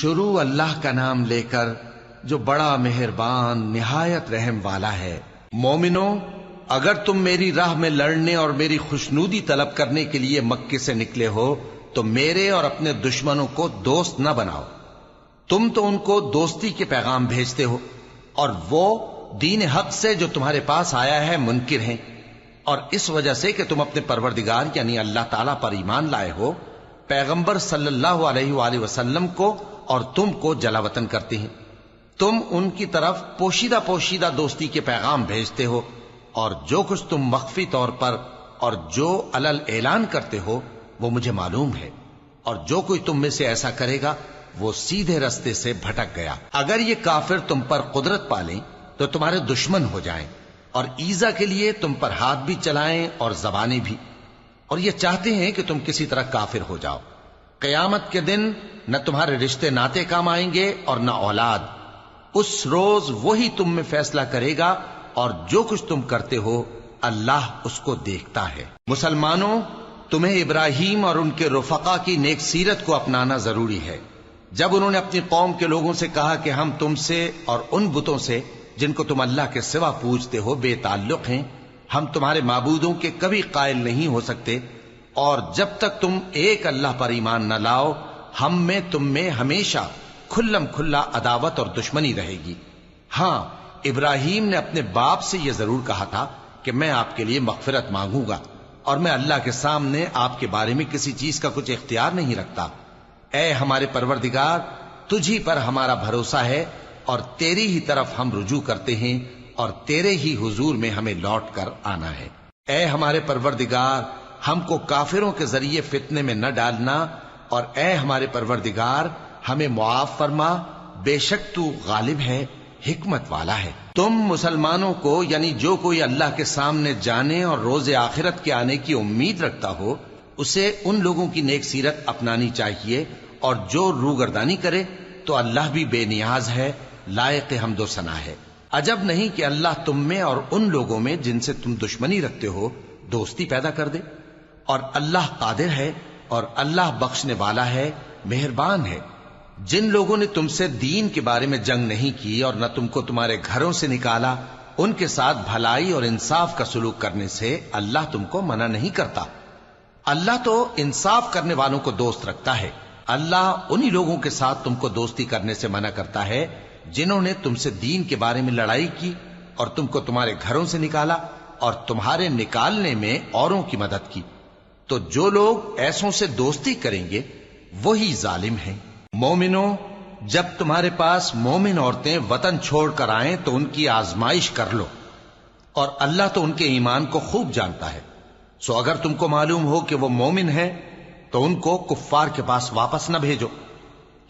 شروع اللہ کا نام لے کر جو بڑا مہربان نہایت رحم والا ہے۔ مومنو، اگر تم میری راہ میں لڑنے اور میری خوشنودی طلب کرنے کے لیے مکے سے نکلے ہو تو میرے اور اپنے دشمنوں کو دوست نہ بناؤ۔ تم تو ان کو دوستی کے پیغام بھیجتے ہو اور وہ دین حق سے جو تمہارے پاس آیا ہے منکر ہیں، اور اس وجہ سے کہ تم اپنے پروردگار یعنی اللہ تعالیٰ پر ایمان لائے ہو، پیغمبر صلی اللہ علیہ وآلہ وسلم کو اور تم کو جلا وطن کرتے ہیں۔ تم ان کی طرف پوشیدہ پوشیدہ دوستی کے پیغام بھیجتے ہو، اور جو کچھ تم مخفی طور پر اور جو علل اعلان کرتے ہو وہ مجھے معلوم ہے، اور جو کوئی تم میں سے ایسا کرے گا وہ سیدھے رستے سے بھٹک گیا۔ اگر یہ کافر تم پر قدرت پالیں تو تمہارے دشمن ہو جائیں، اور ایذا کے لیے تم پر ہاتھ بھی چلائیں اور زبانیں بھی، اور یہ چاہتے ہیں کہ تم کسی طرح کافر ہو جاؤ۔ قیامت کے دن نہ تمہارے رشتے ناتے کام آئیں گے اور نہ اولاد۔ اس روز وہی تم میں فیصلہ کرے گا، اور جو کچھ تم کرتے ہو اللہ اس کو دیکھتا ہے۔ مسلمانوں، تمہیں ابراہیم اور ان کے رفقا کی نیک سیرت کو اپنانا ضروری ہے۔ جب انہوں نے اپنی قوم کے لوگوں سے کہا کہ ہم تم سے اور ان بتوں سے جن کو تم اللہ کے سوا پوجتے ہو بے تعلق ہیں، ہم تمہارے معبودوں کے کبھی قائل نہیں ہو سکتے، اور جب تک تم ایک اللہ پر ایمان نہ لاؤ ہم میں تم میں ہمیشہ کھلم کھلا عداوت اور دشمنی رہے گی۔ ہاں، ابراہیم نے اپنے باپ سے یہ ضرور کہا تھا کہ میں آپ کے لیے مغفرت مانگوں گا، اور میں اللہ کے سامنے آپ کے بارے میں کسی چیز کا کچھ اختیار نہیں رکھتا۔ اے ہمارے پروردگار، تجھی پر ہمارا بھروسہ ہے اور تیری ہی طرف ہم رجوع کرتے ہیں، اور تیرے ہی حضور میں ہمیں لوٹ کر آنا ہے۔ اے ہمارے پروردگار، ہم کو کافروں کے ذریعے فتنے میں نہ ڈالنا، اور اے ہمارے پروردگار ہمیں معاف فرما، بے شک تو غالب ہے، حکمت والا ہے۔ تم مسلمانوں کو یعنی جو کوئی اللہ کے سامنے جانے اور روز آخرت کے آنے کی امید رکھتا ہو اسے ان لوگوں کی نیک سیرت اپنانی چاہیے، اور جو روگردانی کرے تو اللہ بھی بے نیاز ہے، لائق حمد و ثنا ہے۔ عجب نہیں کہ اللہ تم میں اور ان لوگوں میں جن سے تم دشمنی رکھتے ہو دوستی پیدا کر دے، اور اللہ قادر ہے اور اللہ بخشنے والا ہے، مہربان ہے۔ جن لوگوں نے تم سے دین کے بارے میں جنگ نہیں کی اور نہ تم کو تمہارے گھروں سے نکالا، ان کے ساتھ بھلائی اور انصاف کا سلوک کرنے سے اللہ تم کو منع نہیں کرتا۔ اللہ تو انصاف کرنے والوں کو دوست رکھتا ہے۔ اللہ انہی لوگوں کے ساتھ تم کو دوستی کرنے سے منع کرتا ہے جنہوں نے تم سے دین کے بارے میں لڑائی کی اور تم کو تمہارے گھروں سے نکالا اور تمہارے نکالنے میں اوروں کی مدد کی، تو جو لوگ ایسوں سے دوستی کریں گے وہی ظالم ہیں۔ مومنوں، جب تمہارے پاس مومن عورتیں وطن چھوڑ کر آئیں تو ان کی آزمائش کر لو، اور اللہ تو ان کے ایمان کو خوب جانتا ہے۔ سو اگر تم کو معلوم ہو کہ وہ مومن ہیں تو ان کو کفار کے پاس واپس نہ بھیجو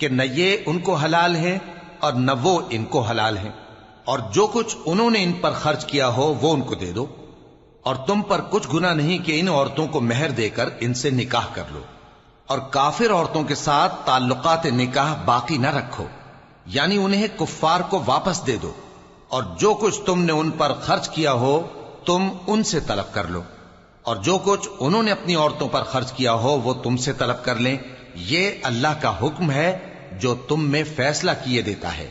کہ نہ یہ ان کو حلال ہیں اور نہ وہ ان کو حلال ہیں، اور جو کچھ انہوں نے ان پر خرچ کیا ہو وہ ان کو دے دو، اور تم پر کچھ گناہ نہیں کہ ان عورتوں کو مہر دے کر ان سے نکاح کر لو، اور کافر عورتوں کے ساتھ تعلقات نکاح باقی نہ رکھو، یعنی انہیں کفار کو واپس دے دو، اور جو کچھ تم نے ان پر خرچ کیا ہو تم ان سے طلب کر لو، اور جو کچھ انہوں نے اپنی عورتوں پر خرچ کیا ہو وہ تم سے طلب کر لیں۔ یہ اللہ کا حکم ہے جو تم میں فیصلہ کیے دیتا ہے،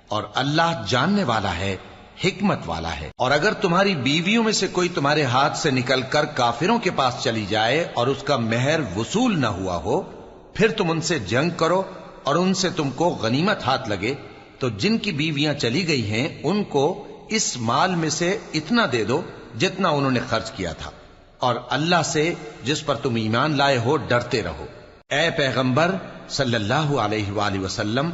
اور اللہ جاننے والا ہے، حکمت والا ہے۔ اور اگر تمہاری بیویوں میں سے کوئی تمہارے ہاتھ سے نکل کر کافروں کے پاس چلی جائے اور اس کا مہر وصول نہ ہوا ہو، پھر تم ان سے جنگ کرو اور ان سے تم کو غنیمت ہاتھ لگے، تو جن کی بیویاں چلی گئی ہیں ان کو اس مال میں سے اتنا دے دو جتنا انہوں نے خرچ کیا تھا، اور اللہ سے جس پر تم ایمان لائے ہو ڈرتے رہو۔ اے پیغمبر صلی اللہ علیہ وآلہ وسلم،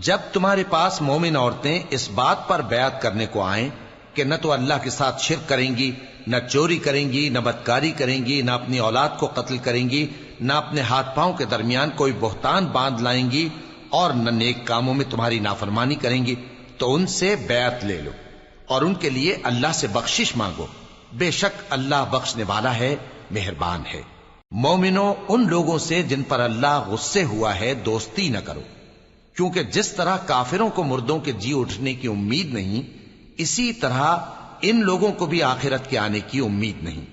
جب تمہارے پاس مومن عورتیں اس بات پر بیعت کرنے کو آئیں کہ نہ تو اللہ کے ساتھ شرک کریں گی، نہ چوری کریں گی، نہ بدکاری کریں گی، نہ اپنی اولاد کو قتل کریں گی، نہ اپنے ہاتھ پاؤں کے درمیان کوئی بہتان باندھ لائیں گی، اور نہ نیک کاموں میں تمہاری نافرمانی کریں گی، تو ان سے بیعت لے لو اور ان کے لیے اللہ سے بخشش مانگو، بے شک اللہ بخشنے والا ہے، مہربان ہے۔ مومنوں، ان لوگوں سے جن پر اللہ غصے ہوا ہے دوستی نہ کرو، کیونکہ جس طرح کافروں کو مردوں کے جی اٹھنے کی امید نہیں، اسی طرح ان لوگوں کو بھی آخرت کے آنے کی امید نہیں۔